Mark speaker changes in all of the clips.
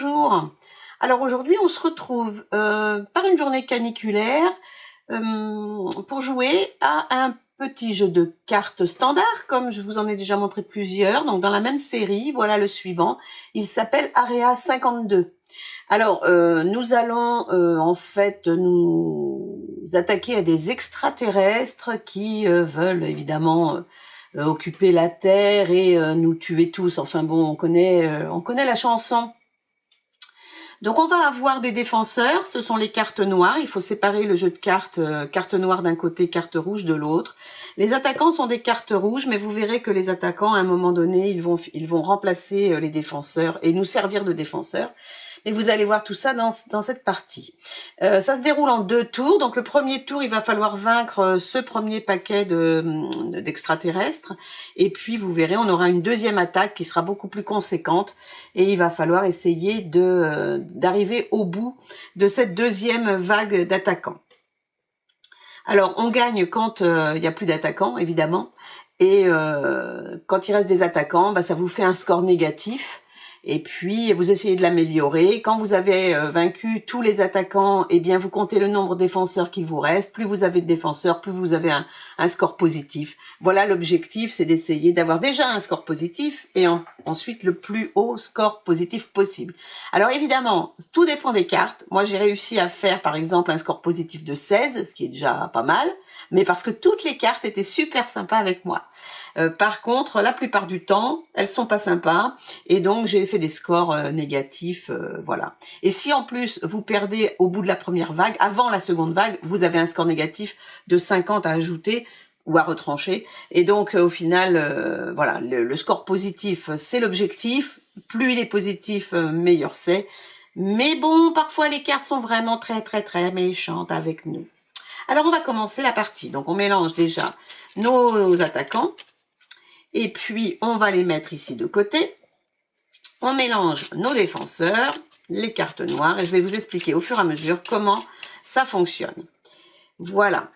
Speaker 1: bonjour. Alors aujourd'hui, on se retrouve par une journée caniculaire pour jouer à un petit jeu de cartes standard, comme je vous en ai déjà montré plusieurs. Donc dans la même série, voilà le suivant. Il s'appelle Area 52. Alors, nous allons en fait nous attaquer à des extraterrestres qui veulent évidemment occuper la Terre et nous tuer tous. Enfin bon, on connaît la chanson. Donc on va avoir des défenseurs, ce sont les cartes noires, il faut séparer le jeu de cartes, carte noire d'un côté, carte rouge de l'autre. Les attaquants sont des cartes rouges, mais vous verrez que les attaquants, à un moment donné, ils vont remplacer les défenseurs et nous servir de défenseurs. Et vous allez voir tout ça dans cette partie. Ça se déroule en 2 tours. Donc le premier tour, il va falloir vaincre ce premier paquet d'extraterrestres. Et puis vous verrez, on aura une deuxième attaque qui sera beaucoup plus conséquente. Et il va falloir essayer d'arriver au bout de cette deuxième vague d'attaquants. Alors on gagne quand il n'y a plus d'attaquants, évidemment. Et quand il reste des attaquants, ça vous fait un score négatif. Et puis, vous essayez de l'améliorer. Quand vous avez vaincu tous les attaquants, eh bien, vous comptez le nombre de défenseurs qu'il vous reste. Plus vous avez de défenseurs, plus vous avez un score positif. Voilà, l'objectif, c'est d'essayer d'avoir déjà un score positif et ensuite le plus haut score positif possible. Alors, évidemment, tout dépend des cartes. Moi, j'ai réussi à faire, par exemple, un score positif de 16, ce qui est déjà pas mal, mais parce que toutes les cartes étaient super sympas avec moi. Par contre, la plupart du temps, elles sont pas sympas et donc j'ai fait des scores négatifs, voilà. Et si en plus vous perdez au bout de la première vague, avant la seconde vague, vous avez un score négatif de 50 à ajouter ou à retrancher. Et donc au final, voilà, le score positif, c'est l'objectif. Plus il est positif, meilleur c'est. Mais bon, parfois les cartes sont vraiment très méchantes avec nous. Alors on va commencer la partie. Donc on mélange déjà nos attaquants. Et puis, on va les mettre ici de côté. On mélange nos défenseurs, les cartes noires, et je vais vous expliquer au fur et à mesure comment ça fonctionne. Voilà.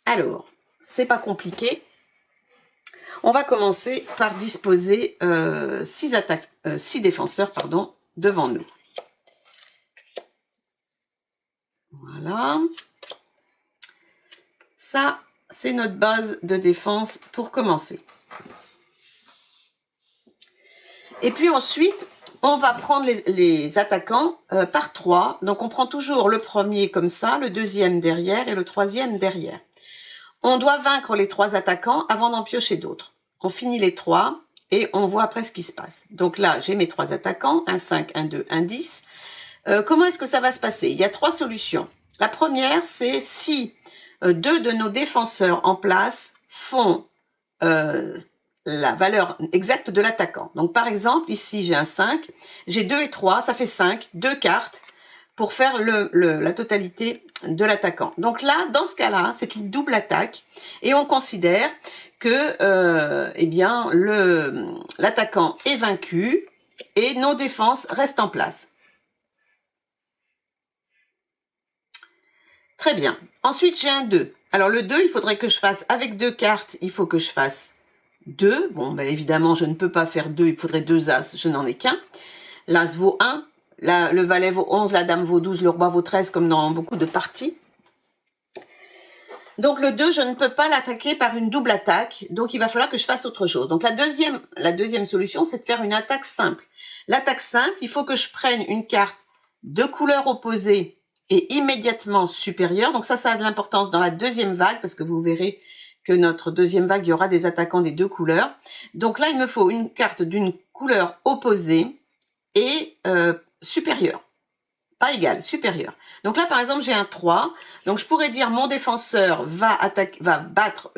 Speaker 1: Alors, c'est pas compliqué. On va commencer par disposer 6 défenseurs, devant nous. Voilà. Ça, c'est notre base de défense pour commencer. Et puis ensuite, on va prendre les attaquants par 3. Donc on prend toujours le premier comme ça, le deuxième derrière et le troisième derrière. On doit vaincre les 3 attaquants avant d'en piocher d'autres. On finit les 3 et on voit après ce qui se passe. Donc là, j'ai mes 3 attaquants, un 5, un 2, un 10. Comment est-ce que ça va se passer? Il y a 3 solutions. La première, c'est si 2 de nos défenseurs en place font la valeur exacte de l'attaquant. Donc par exemple, ici j'ai un 5, j'ai 2 et 3, ça fait 5, 2 cartes pour faire la totalité de l'attaquant. Donc là, dans ce cas-là, c'est une double attaque et on considère que eh bien l'attaquant est vaincu et nos défenses restent en place. Très bien. Ensuite, j'ai un 2. Alors, le 2, il faudrait que je fasse, avec 2 cartes, il faut que je fasse 2. Bon, évidemment, je ne peux pas faire 2, il faudrait 2 as, je n'en ai qu'un. L'as vaut 1, le valet vaut 11, la dame vaut 12, le roi vaut 13, comme dans beaucoup de parties. Donc, le 2, je ne peux pas l'attaquer par une double attaque, donc il va falloir que je fasse autre chose. Donc, la deuxième solution, c'est de faire une attaque simple. L'attaque simple, il faut que je prenne une carte de couleur opposée et immédiatement supérieur. Donc ça a de l'importance dans la deuxième vague, parce que vous verrez que notre deuxième vague, il y aura des attaquants des 2 couleurs. Donc là, il me faut une carte d'une couleur opposée et supérieure. Pas égale, supérieure. Donc là, par exemple, j'ai un 3. Donc je pourrais dire mon défenseur va battre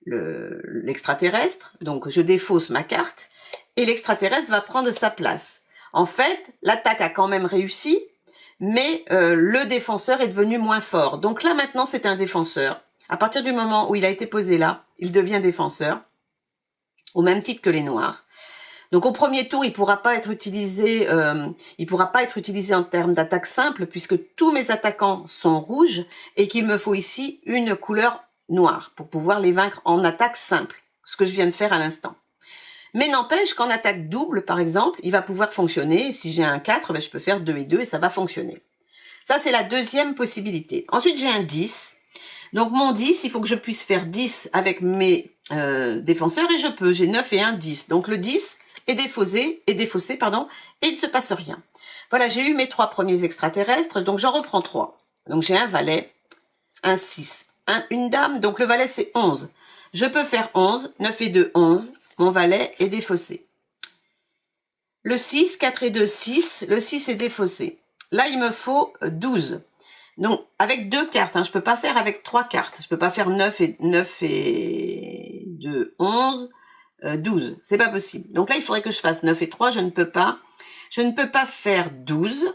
Speaker 1: l'extraterrestre. Donc je défausse ma carte et l'extraterrestre va prendre sa place. En fait, l'attaque a quand même réussi, mais le défenseur est devenu moins fort. Donc là, maintenant, c'est un défenseur. À partir du moment où il a été posé là, il devient défenseur, au même titre que les noirs. Donc au premier tour, il pourra pas être utilisé en termes d'attaque simple, puisque tous mes attaquants sont rouges, et qu'il me faut ici une couleur noire, pour pouvoir les vaincre en attaque simple, ce que je viens de faire à l'instant. Mais n'empêche qu'en attaque double, par exemple, il va pouvoir fonctionner. Et si j'ai un 4, ben, je peux faire 2 et 2 et ça va fonctionner. Ça, c'est la deuxième possibilité. Ensuite, j'ai un 10. Donc, mon 10, il faut que je puisse faire 10 avec mes défenseurs et je peux. J'ai 9 et un 10. Donc, le 10 est défaussé, pardon, et il ne se passe rien. Voilà, j'ai eu mes 3 premiers extraterrestres. Donc, j'en reprends 3. Donc, j'ai un valet, un 6, une dame. Donc, le valet, c'est 11. Je peux faire 11. 9 et 2, 11. Mon valet est défaussé. Le 6, 4 et 2, 6. Le 6 est défaussé. Là, il me faut 12. Donc, avec 2 cartes, hein, je peux pas faire avec 3 cartes. Je peux pas faire 9 et 2, 11, 12. C'est pas possible. Donc là, il faudrait que je fasse 9 et 3. Je ne peux pas. Je ne peux pas faire 12.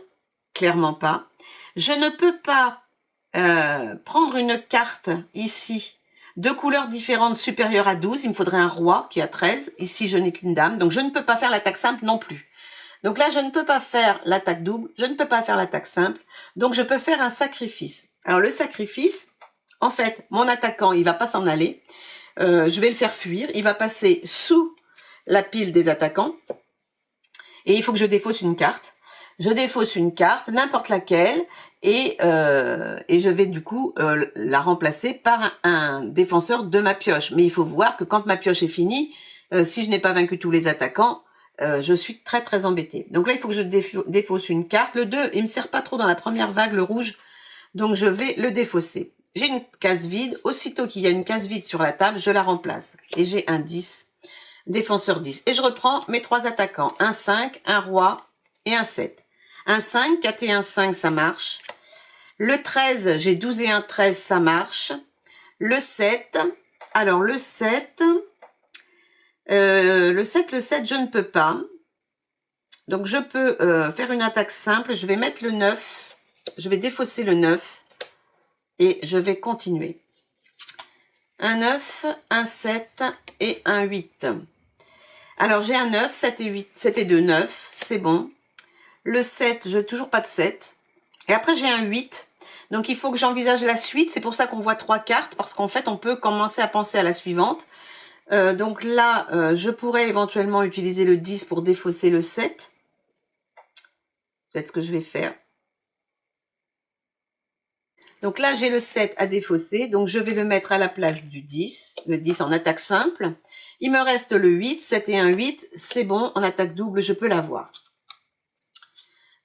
Speaker 1: Clairement pas. Je ne peux pas prendre une carte ici de couleurs différentes supérieures à 12. Il me faudrait un roi qui a 13. Ici, je n'ai qu'une dame. Donc, je ne peux pas faire l'attaque simple non plus. Donc là, je ne peux pas faire l'attaque double, je ne peux pas faire l'attaque simple, donc je peux faire un sacrifice. Alors le sacrifice, en fait, mon attaquant, il va pas s'en aller, je vais le faire fuir, il va passer sous la pile des attaquants, et il faut que je défausse une carte. Je défausse une carte, n'importe laquelle, et je vais du coup la remplacer par un défenseur de ma pioche. Mais il faut voir que quand ma pioche est finie, si je n'ai pas vaincu tous les attaquants, je suis très très embêtée. Donc là, il faut que je défausse une carte. Le 2, il me sert pas trop dans la première vague, le rouge. Donc je vais le défausser. J'ai une case vide. Aussitôt qu'il y a une case vide sur la table, je la remplace. Et j'ai un 10, défenseur 10. Et je reprends mes 3 attaquants. Un 5, un roi et un 7. Un 5, 4 et un 5, ça marche. Le 13, j'ai 12 et un 13, ça marche. Le 7, alors le 7... le 7, je ne peux pas. Donc, je peux faire une attaque simple. Je vais mettre le 9. Je vais défausser le 9. Et je vais continuer. Un 9, un 7 et un 8. Alors, j'ai un 9, 7 et 8. 7 et 2, 9. C'est bon. Le 7, je n'ai toujours pas de 7. Et après, j'ai un 8. Donc, il faut que j'envisage la suite. C'est pour ça qu'on voit 3 cartes. Parce qu'en fait, on peut commencer à penser à la suivante. Donc là, je pourrais éventuellement utiliser le 10 pour défausser le 7. Peut-être ce que je vais faire. Donc là, j'ai le 7 à défausser. Donc, je vais le mettre à la place du 10. Le 10 en attaque simple. Il me reste le 8. 7 et un 8. C'est bon. En attaque double, je peux l'avoir.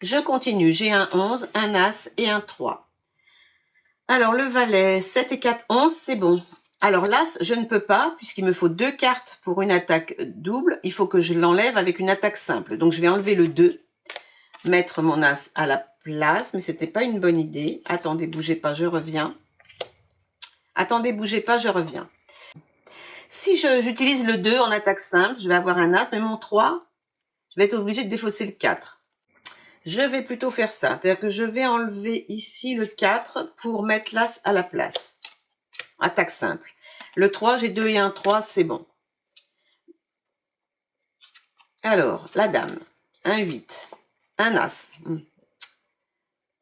Speaker 1: Je continue. J'ai un 11, un As et un 3. Alors, le valet, 7 et 4, 11, c'est bon. Alors l'As, je ne peux pas, puisqu'il me faut 2 cartes pour une attaque double. Il faut que je l'enlève avec une attaque simple. Donc, je vais enlever le 2, mettre mon As à la place. Mais c'était pas une bonne idée. Attendez, bougez pas, je reviens. Attendez, bougez pas, je reviens. Si j'utilise le 2 en attaque simple, je vais avoir un As. Mais mon 3, je vais être obligée de défausser le 4. Je vais plutôt faire ça. C'est-à-dire que je vais enlever ici le 4 pour mettre l'As à la place. Attaque simple. Le 3, j'ai 2 et un 3, c'est bon. Alors, la dame. Un 8. Un As.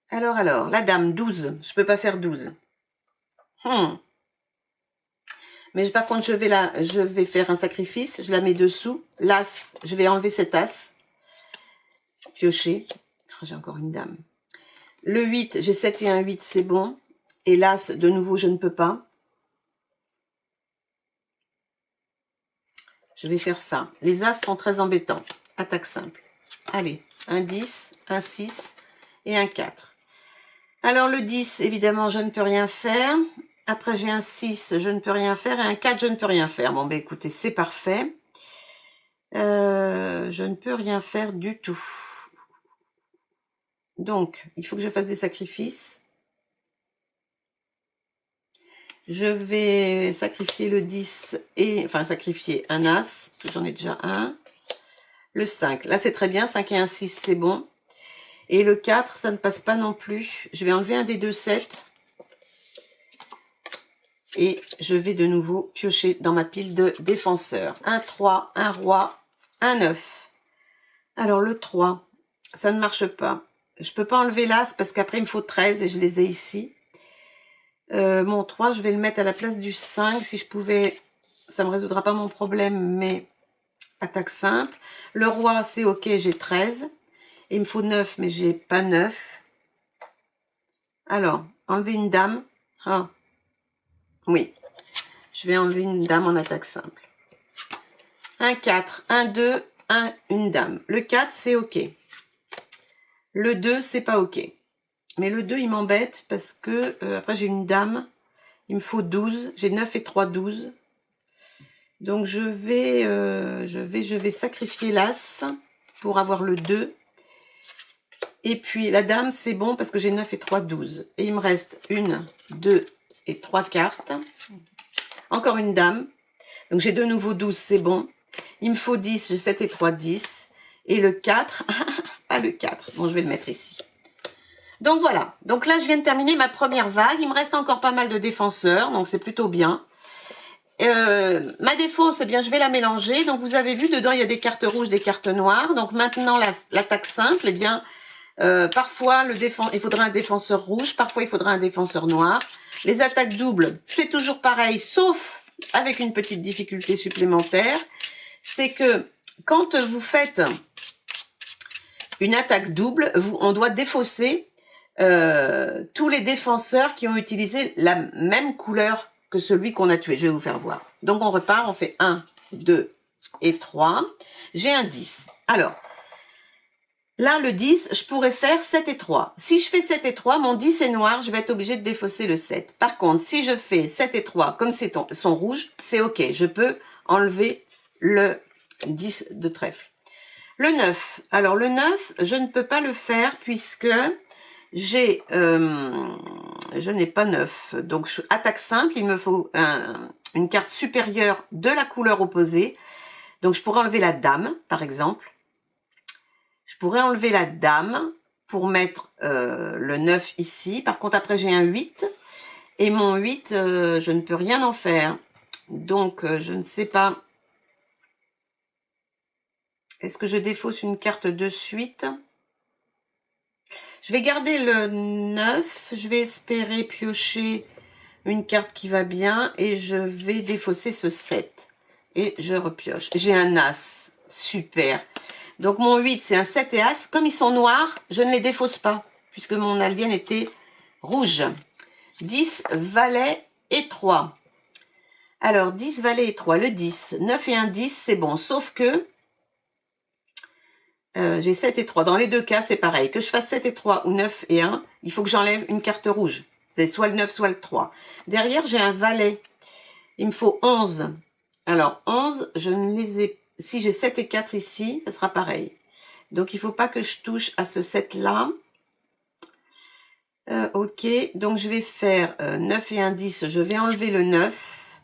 Speaker 1: Alors, la dame, 12. Je peux pas faire 12. Mais par contre, je vais faire un sacrifice. Je la mets dessous. L'As, je vais enlever cet As. Piocher. Oh, j'ai encore une dame. Le 8, j'ai 7 et un 8, c'est bon. Et l'As, de nouveau, je ne peux pas. Je vais faire ça. Les As sont très embêtants. Attaque simple. Allez, un 10, un 6 et un 4. Alors le 10, évidemment, je ne peux rien faire. Après, j'ai un 6, je ne peux rien faire. Et un 4, je ne peux rien faire. Bon, ben écoutez, c'est parfait. Je ne peux rien faire du tout. Donc, il faut que je fasse des sacrifices. Je vais sacrifier le 10 et... Enfin, sacrifier un As, parce que j'en ai déjà un. Le 5, là c'est très bien. 5 et un 6, c'est bon. Et le 4, ça ne passe pas non plus. Je vais enlever un des deux 7. Et je vais de nouveau piocher dans ma pile de défenseurs. Un 3, un roi, un 9. Alors le 3, ça ne marche pas. Je ne peux pas enlever l'As parce qu'après il me faut 13 et je les ai ici. Mon 3, je vais le mettre à la place du 5. Si je pouvais, ça ne me résoudra pas mon problème, mais attaque simple. Le roi, c'est ok, j'ai 13. Il me faut 9, mais j'ai pas 9. Alors, enlever une dame. Ah, oui. Je vais enlever une dame en attaque simple. Un 4, un 2, une dame. Le 4, c'est ok. Le 2, c'est pas ok. Mais le 2, il m'embête parce que après, j'ai une dame. Il me faut 12. J'ai 9 et 3, 12. Donc, je vais sacrifier l'as pour avoir le 2. Et puis, la dame, c'est bon parce que j'ai 9 et 3, 12. Et il me reste 1, 2 et 3 cartes. Encore une dame. Donc, j'ai de nouveau 12, c'est bon. Il me faut 10, j'ai 7 et 3, 10. Et le 4, pas le 4. Bon, je vais le mettre ici. Donc, voilà. Donc là, je viens de terminer ma première vague. Il me reste encore pas mal de défenseurs, donc c'est plutôt bien. Ma défausse, eh bien, je vais la mélanger. Donc, vous avez vu, dedans, il y a des cartes rouges, des cartes noires. Donc, maintenant, l'attaque simple, eh bien, parfois, il faudra un défenseur rouge. Parfois, il faudra un défenseur noir. Les attaques doubles, c'est toujours pareil, sauf avec une petite difficulté supplémentaire. C'est que quand vous faites une attaque double, on doit défausser tous les défenseurs qui ont utilisé la même couleur que celui qu'on a tué. Je vais vous faire voir. Donc, on repart, on fait 1, 2 et 3. J'ai un 10. Alors, là, le 10, je pourrais faire 7 et 3. Si je fais 7 et 3, mon 10 est noir, je vais être obligée de défausser le 7. Par contre, si je fais 7 et 3, comme c'est son rouge, c'est OK. Je peux enlever le 10 de trèfle. Le 9. Alors, le 9, je ne peux pas le faire puisque je n'ai pas 9. Donc, attaque simple, il me faut une carte supérieure de la couleur opposée. Donc, je pourrais enlever la dame, par exemple. Je pourrais enlever la dame pour mettre le 9 ici. Par contre, après, j'ai un 8. Et mon 8, je ne peux rien en faire. Donc, je ne sais pas. Est-ce que je défausse une carte de suite ? Je vais garder le 9. Je vais espérer piocher une carte qui va bien. Et je vais défausser ce 7. Et je repioche. J'ai un As. Super. Donc, mon 8, c'est un 7 et As. Comme ils sont noirs, je ne les défausse pas, puisque mon alien était rouge. 10, valet et 3. Alors, 10, valet et 3. Le 10, 9 et un 10, c'est bon. Sauf que j'ai 7 et 3. Dans les deux cas, c'est pareil. Que je fasse 7 et 3 ou 9 et 1, il faut que j'enlève une carte rouge. C'est soit le 9, soit le 3. Derrière, j'ai un valet. Il me faut 11. Alors, 11, je ne les ai... Si j'ai 7 et 4 ici, ce sera pareil. Donc, il ne faut pas que je touche à ce 7-là. Ok, donc je vais faire 9 et un 10. Je vais enlever le 9.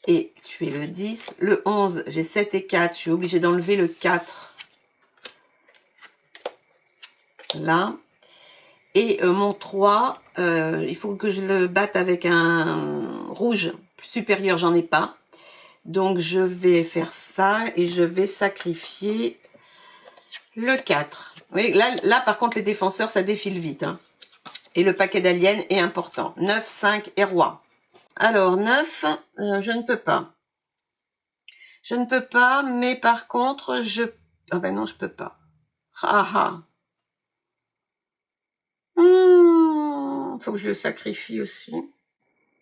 Speaker 1: Et tuer le 10. Le 11, j'ai 7 et 4. Je suis obligée d'enlever le 4. Là. Et mon 3, il faut que je le batte avec un rouge supérieur. J'en ai pas. Donc, je vais faire ça et je vais sacrifier le 4. Oui, là, par contre, les défenseurs, ça défile vite. Hein. Et le paquet d'aliens est important. 9, 5 et roi. Alors, 9, je ne peux pas. Je ne peux pas, mais par contre, ah ben non, je peux pas. Ah ah. Faut que je le sacrifie aussi.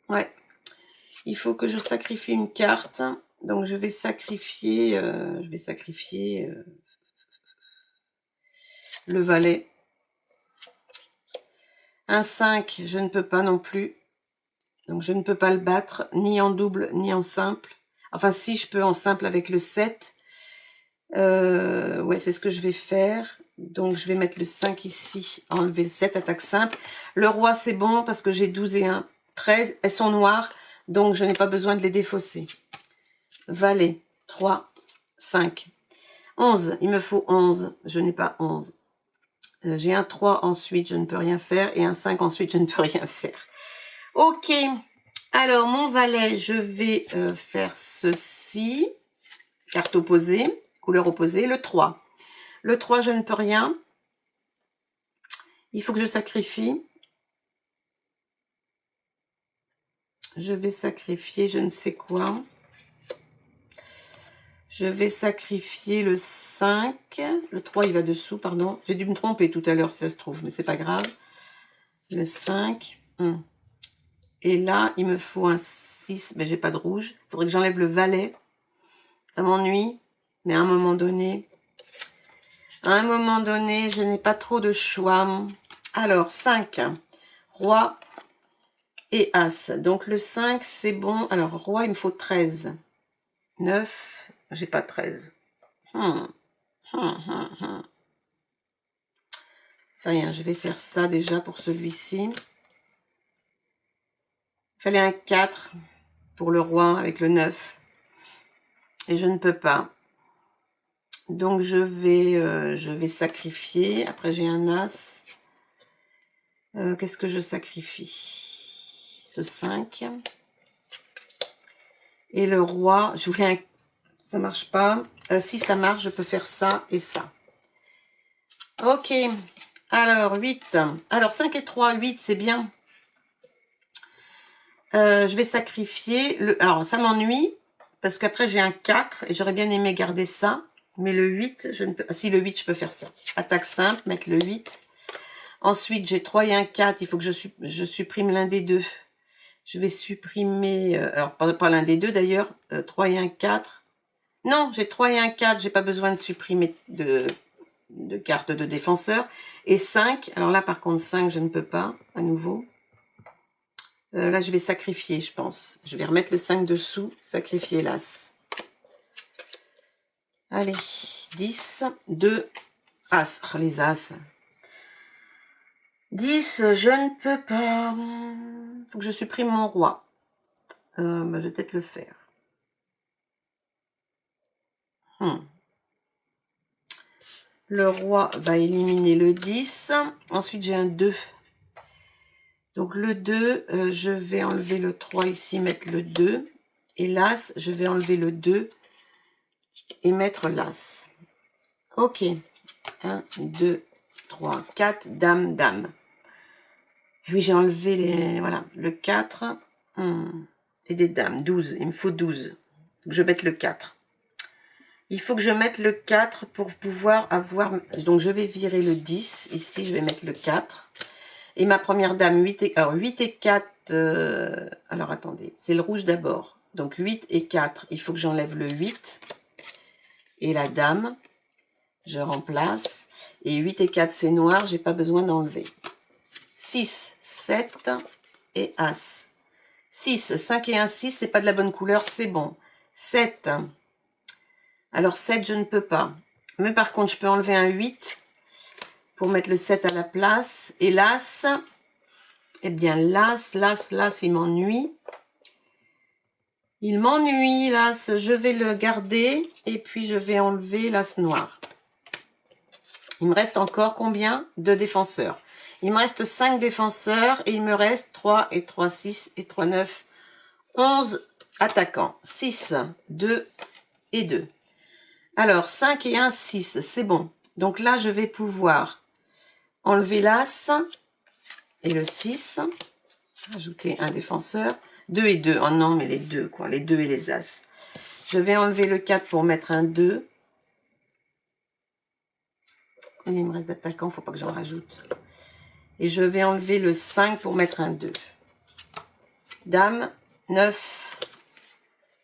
Speaker 1: Ouais. Il faut que je sacrifie une carte. Donc, je vais sacrifier... le valet. Un 5, je ne peux pas non plus. Donc, je ne peux pas le battre, ni en double, ni en simple. Enfin, si, je peux en simple avec le 7. Ouais, c'est ce que je vais faire. Donc, je vais mettre le 5 ici, enlever le 7, attaque simple. Le roi, c'est bon parce que j'ai 12 et 1, 13. Elles sont noires, donc je n'ai pas besoin de les défausser. Valet, 3, 5. 11, il me faut 11. Je n'ai pas 11. J'ai un 3 ensuite, je ne peux rien faire. Et un 5 ensuite, je ne peux rien faire. Ok. Alors, mon valet, je vais faire ceci. Carte opposée, couleur opposée. Le 3. Le 3, je ne peux rien. Il faut que je sacrifie. je vais sacrifier je ne sais quoi. Je vais sacrifier le 5. Le 3, il va dessous, pardon. J'ai dû me tromper tout à l'heure, si ça se trouve, mais c'est pas grave. Le 5. Et là, il me faut un 6. Mais j'ai pas de rouge. Il faudrait que j'enlève le valet. Ça m'ennuie. Mais à un moment donné, je n'ai pas trop de choix. Alors, 5. Roi et As. Donc, le 5, c'est bon. Alors, Roi, il me faut 13. 9. J'ai pas 13. Enfin, je vais faire ça déjà pour celui-ci. Il fallait un 4 pour le roi avec le 9. Et je ne peux pas. Donc, je vais sacrifier. Après, j'ai un As. Qu'est-ce que je sacrifie? Ce 5. Et le roi, je voulais un... Ça marche pas. Si ça marche, je peux faire ça et ça. Ok. Alors, 8. Alors, 5 et 3, 8, c'est bien. Je vais sacrifier. Alors, ça m'ennuie. Parce qu'après, j'ai un 4. Et j'aurais bien aimé garder ça. Mais le 8, je ne peux... Ah, si, le 8, je peux faire ça. Attaque simple, mettre le 8. Ensuite, j'ai 3 et un 4. Il faut que je supprime l'un des deux. Je vais supprimer... alors, pas l'un des deux, d'ailleurs. 3 et un 4. Non, j'ai 3 et un 4. J'ai pas besoin de supprimer de cartes de défenseur. Et 5. Alors là, par contre, 5, je ne peux pas. À nouveau. Là, je vais sacrifier, je pense. Je vais remettre le 5 dessous. Sacrifier l'As. Allez. 10. 2. As. Oh, les As. 10. Je ne peux pas. Faut que je supprime mon roi. Je vais peut-être le faire. Le roi va éliminer le 10. Ensuite, j'ai un 2. Donc, le 2, je vais enlever le 3 ici, mettre le 2. Et l'As, je vais enlever le 2 et mettre l'As. Ok. 1, 2, 3, 4. Dame, dame. Et oui, j'ai enlevé les... Voilà, le 4. Et des dames. 12. Il me faut 12. Je mette le 4. Il faut que je mette le 4 pour pouvoir avoir... Donc, je vais virer le 10. Ici, je vais mettre le 4. Et ma première dame, 8 et... Alors, 8 et 4... Alors, attendez. C'est le rouge d'abord. Donc, 8 et 4. Il faut que j'enlève le 8. Et la dame, je remplace. Et 8 et 4, c'est noir. J'ai pas besoin d'enlever. 6, 7 et As. 6, 5 et 1, 6. C'est pas de la bonne couleur. C'est bon. 7... Alors, 7, je ne peux pas. Mais par contre, je peux enlever un 8 pour mettre le 7 à la place. Et l'As, eh bien, l'As, il m'ennuie. Il m'ennuie, l'As. Je vais le garder et puis je vais enlever l'As noir. Il me reste encore combien de défenseurs? Il me reste 5 défenseurs et il me reste 3 et 3, 6 et 3, 9, 11 attaquants. 6, 2 et 2. Alors, 5 et 1, 6, c'est bon. Donc là, je vais pouvoir enlever l'As et le 6. Ajouter un défenseur. 2 et 2. Oh non, mais les deux, quoi. Les 2 et les As. Je vais enlever le 4 pour mettre un 2. Il me reste d'attaquants, il ne faut pas que j'en rajoute. Et je vais enlever le 5 pour mettre un 2. Dame, 9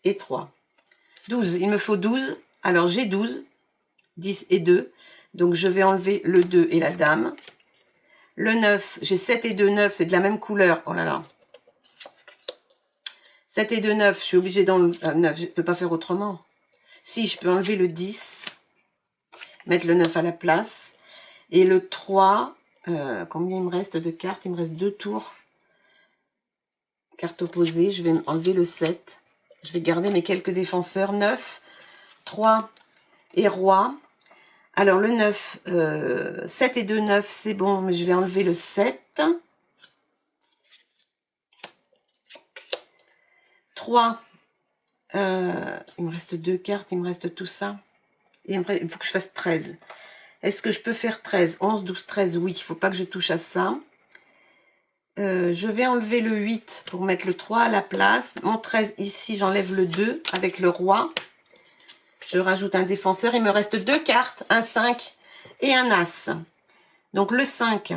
Speaker 1: et 3. 12. Il me faut 12. Alors, j'ai 12. 10 et 2. Donc, je vais enlever le 2 et la dame. Le 9, j'ai 7 et 2, 9. C'est de la même couleur. Oh là là. 7 et 2, 9. Je suis obligée d'enlever... 9, je ne peux pas faire autrement. Si, je peux enlever le 10. Mettre le 9 à la place. Et le 3... combien il me reste de cartes? Il me reste 2 tours. Carte opposée. Je vais enlever le 7. Je vais garder mes quelques défenseurs. 9, 3 et roi. Alors, le 9, 7 et 2, 9, c'est bon, mais je vais enlever le 7. 3, il me reste 2 cartes, il me reste tout ça. Et il faut que je fasse 13. Est-ce que je peux faire 13? 11, 12, 13, oui, il ne faut pas que je touche à ça. Je vais enlever le 8 pour mettre le 3 à la place. Mon 13 ici, j'enlève le 2 avec le roi. Je rajoute un défenseur. Il me reste 2 cartes, un 5 et un as. Donc le 5,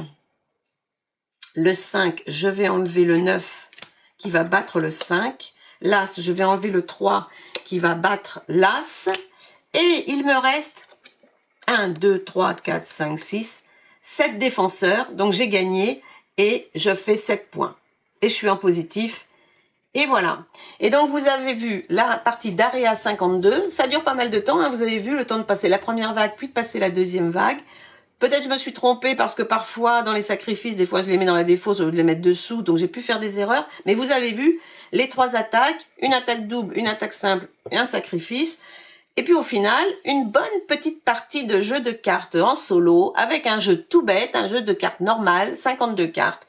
Speaker 1: je vais enlever le 9 qui va battre le 5. L'as, je vais enlever le 3 qui va battre l'as. Et il me reste 1, 2, 3, 4, 5, 6, 7 défenseurs. Donc j'ai gagné et je fais 7 points. Et je suis en positif. Et voilà. Et donc vous avez vu la partie d'Area 52. Ça dure pas mal de temps. Hein. Vous avez vu le temps de passer la première vague, puis de passer la deuxième vague. Peut-être je me suis trompée parce que parfois dans les sacrifices, des fois je les mets dans la défausse au lieu de les mettre dessous. Donc j'ai pu faire des erreurs. Mais vous avez vu les 3 attaques. Une attaque double, une attaque simple et un sacrifice. Et puis au final, une bonne petite partie de jeu de cartes en solo avec un jeu tout bête, un jeu de cartes normal, 52 cartes.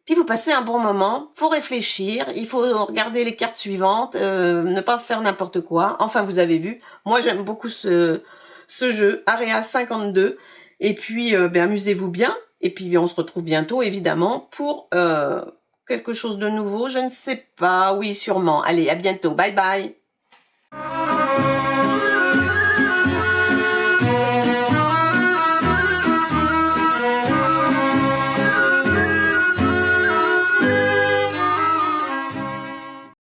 Speaker 1: Puis vous passez un bon moment, faut réfléchir, il faut regarder les cartes suivantes, ne pas faire n'importe quoi. Enfin, vous avez vu, moi j'aime beaucoup ce jeu, Area 52. Et puis, amusez-vous bien. Et puis, on se retrouve bientôt, évidemment, pour quelque chose de nouveau. Je ne sais pas, oui, sûrement. Allez, à bientôt. Bye bye.